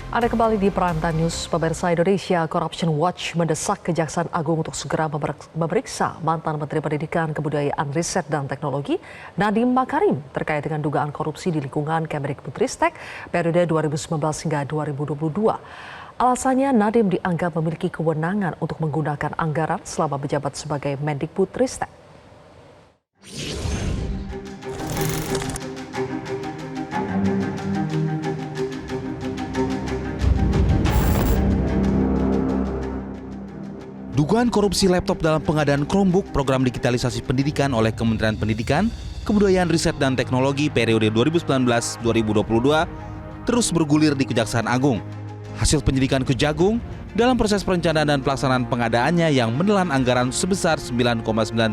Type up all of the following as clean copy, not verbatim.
Ada kembali di Prime Time News, pemirsa. Indonesia Corruption Watch mendesak Kejaksaan Agung untuk segera memeriksa mantan Menteri Pendidikan, Kebudayaan, Riset, dan Teknologi Nadiem Makarim terkait dengan dugaan korupsi di lingkungan Kemendikbudristek periode 2019 hingga 2022. Alasannya, Nadiem dianggap memiliki kewenangan untuk menggunakan anggaran selama menjabat sebagai Mendikbudristek. Dugaan korupsi laptop dalam pengadaan Chromebook program digitalisasi pendidikan oleh Kementerian Pendidikan, Kebudayaan, Riset, dan Teknologi periode 2019-2022 terus bergulir di Kejaksaan Agung. Hasil penyidikan Kejagung dalam proses perencanaan dan pelaksanaan pengadaannya yang menelan anggaran sebesar 9,9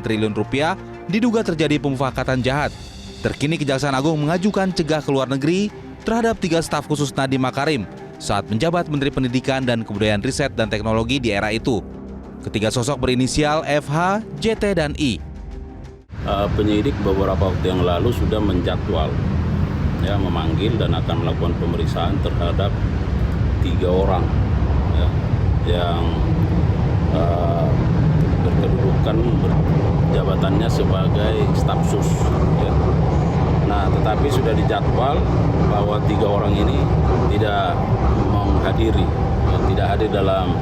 triliun rupiah diduga terjadi pemufakatan jahat. Terkini Kejaksaan Agung mengajukan cegah ke luar negeri terhadap 3 staf khusus Nadiem Makarim saat menjabat Menteri Pendidikan dan Kebudayaan, Riset, dan Teknologi di era itu. Ketiga sosok berinisial FH, JT, dan I. Penyidik beberapa waktu yang lalu sudah menjadwal, memanggil dan akan melakukan pemeriksaan terhadap 3 orang yang berkedudukan jabatannya sebagai staf sus. Nah, tetapi sudah dijadwal bahwa 3 orang ini tidak menghadiri, tidak hadir dalam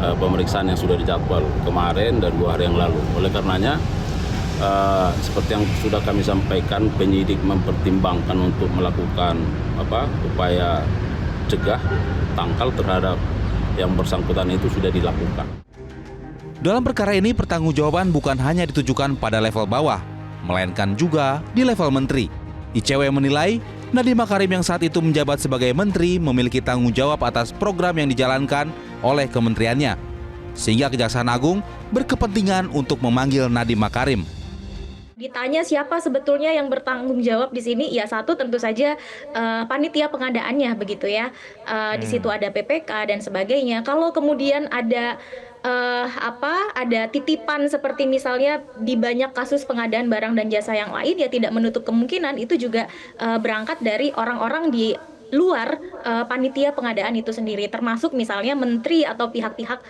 pemeriksaan yang sudah dijadwal kemarin dan 2 hari yang lalu. Oleh karenanya, seperti yang sudah kami sampaikan, penyidik mempertimbangkan untuk melakukan upaya cegah, tangkal terhadap yang bersangkutan itu sudah dilakukan. Dalam perkara ini, pertanggungjawaban bukan hanya ditujukan pada level bawah, melainkan juga di level menteri. ICW menilai Nadiem Makarim yang saat itu menjabat sebagai menteri memiliki tanggung jawab atas program yang dijalankan oleh kementeriannya, sehingga Kejaksaan Agung berkepentingan untuk memanggil Nadiem Makarim. Ditanya siapa sebetulnya yang bertanggung jawab di sini? Ya, satu tentu saja panitia pengadaannya begitu ya. Di situ ada PPK dan sebagainya. Kalau kemudian ada titipan seperti misalnya di banyak kasus pengadaan barang dan jasa yang lain, ya tidak menutup kemungkinan itu juga berangkat dari orang-orang di luar panitia pengadaan itu sendiri, termasuk misalnya menteri atau pihak-pihak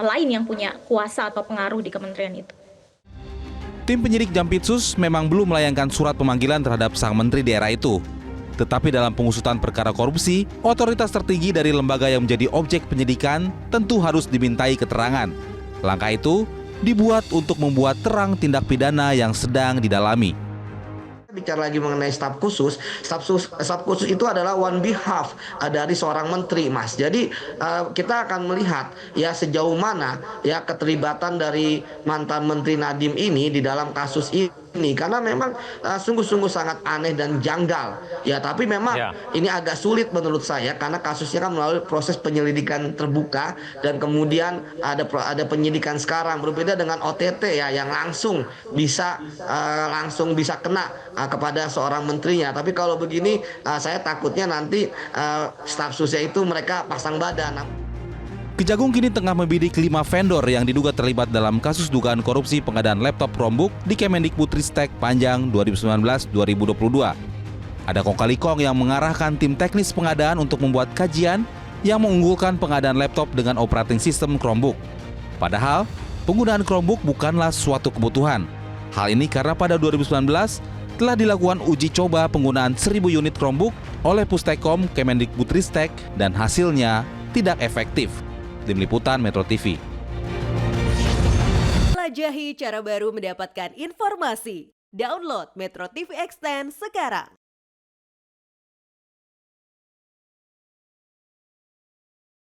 lain yang punya kuasa atau pengaruh di kementerian itu. Tim penyidik Jampitsus memang belum melayangkan surat pemanggilan terhadap sang menteri di era itu. Tetapi dalam pengusutan perkara korupsi, otoritas tertinggi dari lembaga yang menjadi objek penyidikan tentu harus dimintai keterangan. Langkah itu dibuat untuk membuat terang tindak pidana yang sedang didalami. Bicara lagi mengenai staf khusus itu adalah one behalf dari seorang menteri, Mas. Jadi kita akan melihat ya sejauh mana ya keterlibatan dari mantan Menteri Nadiem ini di dalam kasus ini, karena memang sungguh-sungguh sangat aneh dan janggal ya. Tapi memang ini agak sulit menurut saya karena kasusnya kan melalui proses penyelidikan terbuka dan kemudian ada penyidikan sekarang, berbeda dengan OTT ya yang langsung bisa kena kepada seorang menterinya. Tapi kalau begini saya takutnya nanti staf susnya itu mereka pasang badan. Kejagung kini tengah membidik 5 vendor yang diduga terlibat dalam kasus dugaan korupsi pengadaan laptop Chromebook di Kemendikbudristek panjang 2019-2022. Ada kong kali kong yang mengarahkan tim teknis pengadaan untuk membuat kajian yang mengunggulkan pengadaan laptop dengan operating system Chromebook. Padahal, penggunaan Chromebook bukanlah suatu kebutuhan. Hal ini karena pada 2019 telah dilakukan uji coba penggunaan 1.000 unit Chromebook oleh Pustekom Kemendikbudristek dan hasilnya tidak efektif. Tim Liputan Metro TV. Jelajahi cara baru mendapatkan informasi. Download Metro TV Extend sekarang.